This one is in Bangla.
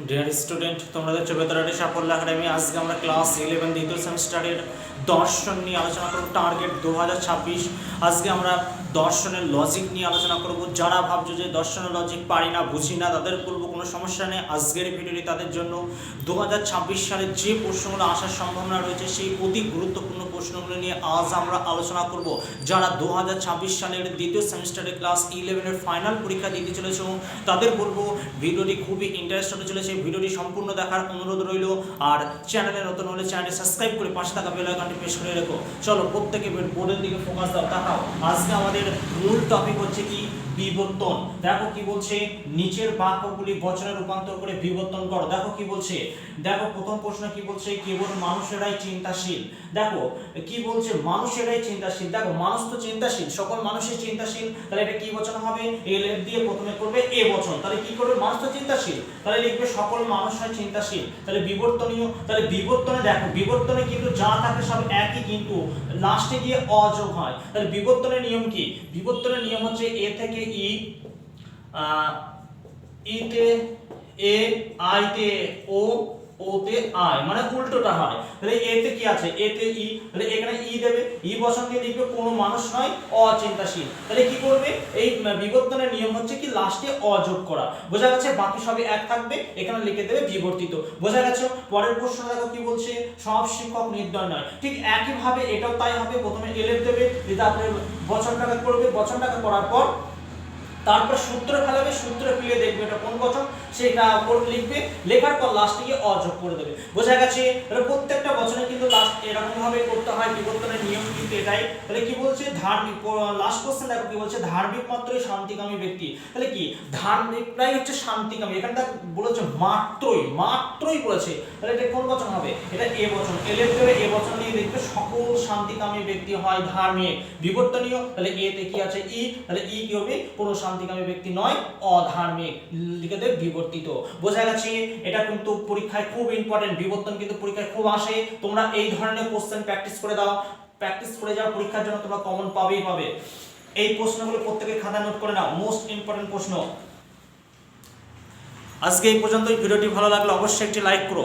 ডিয়ার স্টুডেন্ট, তোমরা দেখছো বেতারাটি সাফল্য একাডেমি। আজকে আমরা ক্লাস 11 দ্বিতীয় সেমিস্টারের দর্শন নিয়ে আলোচনা করব। টার্গেট 2026। আজকে আমরা দর্শনের লজিক নিয়ে আলোচনা করব। যারা ভাবছো যে দর্শনের লজিক পারি না, বুঝি না, তাদের বলবো কোনো সমস্যা নেই। আজকের ভিডিওটি তাদের জন্য। 2026 সালে যে প্রশ্নগুলো আসার সম্ভাবনা রয়েছে সেই অতি গুরুত্বপূর্ণ প্রশ্নগুলো নিয়ে আজ আমরা আলোচনা করব। যারা 2026 সালের দ্বিতীয় সেমিস্টারে ক্লাস 11-এর ফাইনাল পরীক্ষা দিতে চলেছে তাদের বলবো ভিডিওটি খুবই ইন্টারেস্ট হতে চলেছে। ভিডিওটি সম্পূর্ণ দেখার অনুরোধ রইল। আর চ্যানেলে নতুন হলে চ্যানেলটি সাবস্ক্রাইব করে পাশে থাকা বেল আইকনটি প্রেস করে রেখো। চলো প্রত্যেকে বোর্ডের দিকে ফোকাস দাও, তাকাও। আজকে আমাদের মূল টপিক হচ্ছে কি? বিবর্তন। দেখো কি বলছে, নিচের বাক্যগুলি বচনে রূপান্তর করে বিবর্তন করো। দেখো কি বলছে, দেখো প্রথম প্রশ্ন কি বলছে, কেবল মানুষেরাই চিন্তাশীল। দেখো কি বলছে, মানুষেরাই চিন্তাশীল। দেখো মানুষ তো চিন্তাশীল, সকল মানুষই চিন্তাশীল। তাহলে এটা কি বচন হবে? এল এর দিয়ে প্রথমে করবে এ বচন। তাহলে কি করবে? মানুষ তো চিন্তাশীল, তাহলে লিখবে সকল মানুষ হয় চিন্তাশীল। তাহলে বিবর্তনীয়। তাহলে বিবর্তনে দেখো, বিবর্তনে কিন্তু যা থাকে সব একই, কিন্তু লাস্টে গিয়ে অযোগ হয়। তাহলে বিবর্তনের নিয়ম কি? বিবর্তনের নিয়ম হচ্ছে এ থেকে ই, ইতে এ, আইতে ও, ওতে আই, মানে উল্টোটা হয়। তাহলে এতে কি আছে? এতে ই, তাহলে এখানে ই দেবে, ই বসন দিয়ে লিখবে কোনো মানুষ নয় অচিন্তাশীল। তাহলে কি করবে? এই বিবর্তনের নিয়ম হচ্ছে কি? লাস্টে অযোগ করা। বোঝা গেছে? বাকি সবই এক থাকবে, এখানে লিখে দেবে বিবর্তিত। বোঝা গেছে? পরের প্রশ্ন দেখো কি বলছে, সব শিক্ষক নির্দয় নয়। ঠিক একই ভাবে এটাও তাই হবে। প্রথমে এলেফ দেবে, তারপরে বচনটাকে করবে, বচনটাকে করার পর তারপর সূত্র ফেলাবে, সূত্র ফেলে দেখবে এটা কোন বচন সেটা লিখবে, লেখার পর লাস্টে গিয়ে অযোগ করে দেবে। বোঝা গেছে? তাহলে প্রত্যেকটা বচনে কিন্তু লাস্ট এরকম ভাবে করতে হয়। বিবর্তনের নিয়ম কিন্তু এটাই। তাহলে কি বলছে? ধার্মিক। লাস্ট কোশ্চেন দেখো কি বলছে, ধার্মিক মাত্রই শান্তিকামী ব্যক্তি। তাহলে কি ধার্মিকটাই হচ্ছে শান্তিকামী। এখানে দেখ বলেছে মাত্রই, মাত্রই বলেছে। তাহলে এটা কোন বচন হবে? এটা এ বচন। এলের দেবে, এ বচন দিয়ে দেখবে সকল শান্তিকামী ব্যক্তি হয় ধার্মিক। বিবর্তনীয়। তাহলে এতে কি আছে? ই। তাহলে ই কি হবে? কোনো শান্তিকামী ব্যক্তি নয়, অধার্মিক। লিখে দেব বিবর্তিত। বোঝা গেছে? এটা কিন্তু পরীক্ষায় খুব ইম্পর্টেন্ট। বিবর্তন কিন্তু পরীক্ষায় খুব আসে। তোমরা এই ধরনের কোশ্চেন প্র্যাকটিস করে দাও, প্র্যাকটিস করে যাও, পরীক্ষার জন্য তোমরা কমন পাবেই পাবে। এই প্রশ্নগুলো প্রত্যেকে খাতায় নোট করে নাও, মোস্ট ইম্পর্টেন্ট প্রশ্ন। আজকে এই পর্যন্তই। ভিডিওটি ভালো লাগলে অবশ্যই একটি লাইক করো।